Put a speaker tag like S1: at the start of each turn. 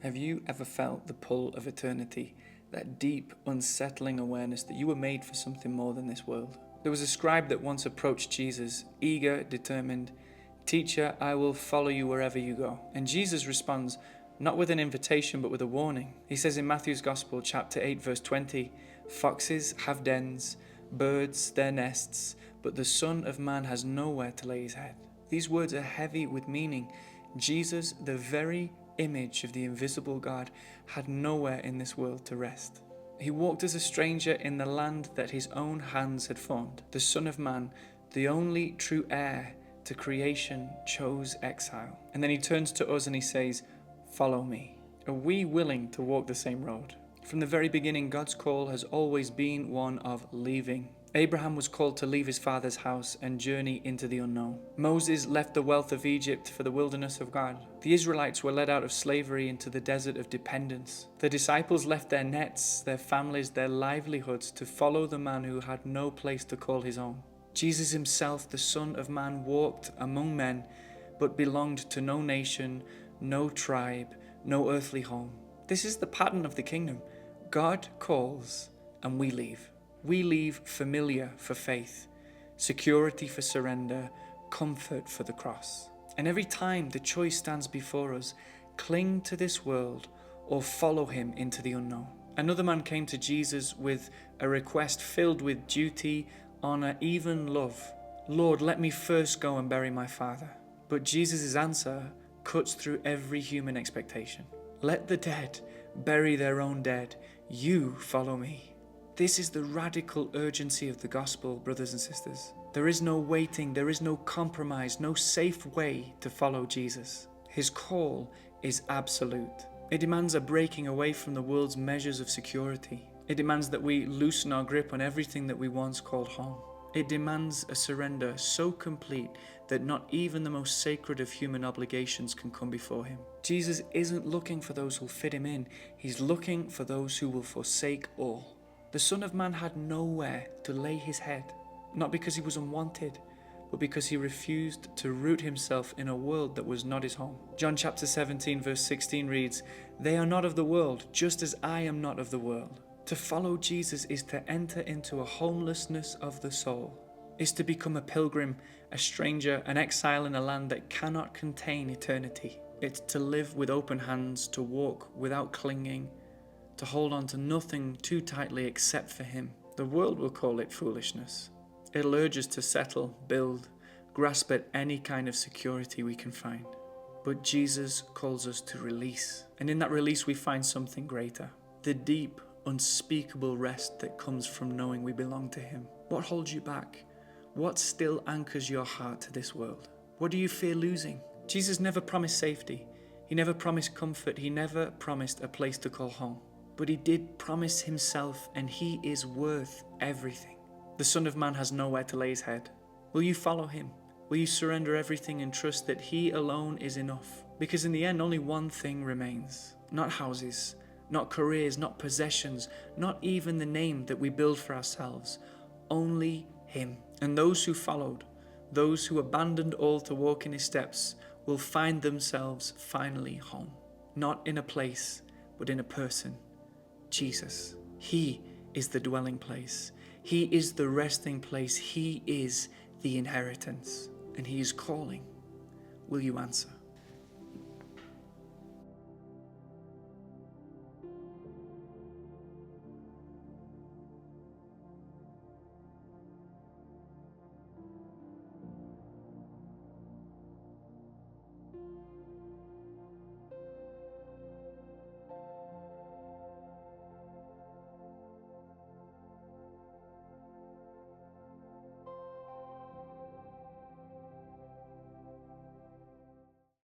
S1: Have you ever felt the pull of eternity, that deep, unsettling awareness that you were made for something more than this world? There was a scribe that once approached Jesus, eager, determined, "Teacher, I will follow you wherever you go." And Jesus responds, not with an invitation, but with a warning. He says in Matthew's Gospel, chapter 8, verse 20, "Foxes have dens, birds their nests, but the Son of Man has nowhere to lay his head." These words are heavy with meaning. Jesus, the very image of the invisible God, had nowhere in this world to rest. He walked as a stranger in the land that his own hands had formed. The Son of Man, the only true heir to creation, chose exile. And then he turns to us and he says, "Follow me." Are we willing to walk the same road? From the very beginning, God's call has always been one of leaving. Abraham was called to leave his father's house and journey into the unknown. Moses left the wealth of Egypt for the wilderness of God. The Israelites were led out of slavery into the desert of dependence. The disciples left their nets, their families, their livelihoods to follow the man who had no place to call his own. Jesus himself, the Son of Man, walked among men, but belonged to no nation, no tribe, no earthly home. This is the pattern of the kingdom. God calls and we leave. We leave familiar for faith, security for surrender, comfort for the cross. And every time the choice stands before us, cling to this world or follow him into the unknown. Another man came to Jesus with a request filled with duty, honor, even love. "Lord, let me first go and bury my father." But Jesus' answer cuts through every human expectation. "Let the dead bury their own dead. You follow me." This is the radical urgency of the gospel, brothers and sisters. There is no waiting, there is no compromise, no safe way to follow Jesus. His call is absolute. It demands a breaking away from the world's measures of security. It demands that we loosen our grip on everything that we once called home. It demands a surrender so complete that not even the most sacred of human obligations can come before him. Jesus isn't looking for those who'll fit him in. He's looking for those who will forsake all. The Son of Man had nowhere to lay his head, not because he was unwanted, but because he refused to root himself in a world that was not his home. John chapter 17 verse 16 reads, "They are not of the world, just as I am not of the world." To follow Jesus is to enter into a homelessness of the soul, is to become a pilgrim, a stranger, an exile in a land that cannot contain eternity. It's to live with open hands, to walk without clinging, to hold on to nothing too tightly except for him. The world will call it foolishness. It'll urge us to settle, build, grasp at any kind of security we can find. But Jesus calls us to release. And in that release we find something greater. The deep, unspeakable rest that comes from knowing we belong to him. What holds you back? What still anchors your heart to this world? What do you fear losing? Jesus never promised safety. He never promised comfort. He never promised a place to call home. But he did promise himself, and he is worth everything. The Son of Man has nowhere to lay his head. Will you follow him? Will you surrender everything and trust that he alone is enough? Because in the end, only one thing remains. Not houses, not careers, not possessions, not even the name that we build for ourselves. Only him. And those who followed, those who abandoned all to walk in his steps, will find themselves finally home. Not in a place, but in a person. Jesus. He is the dwelling place. He is the resting place. He is the inheritance. And he is calling. Will you answer?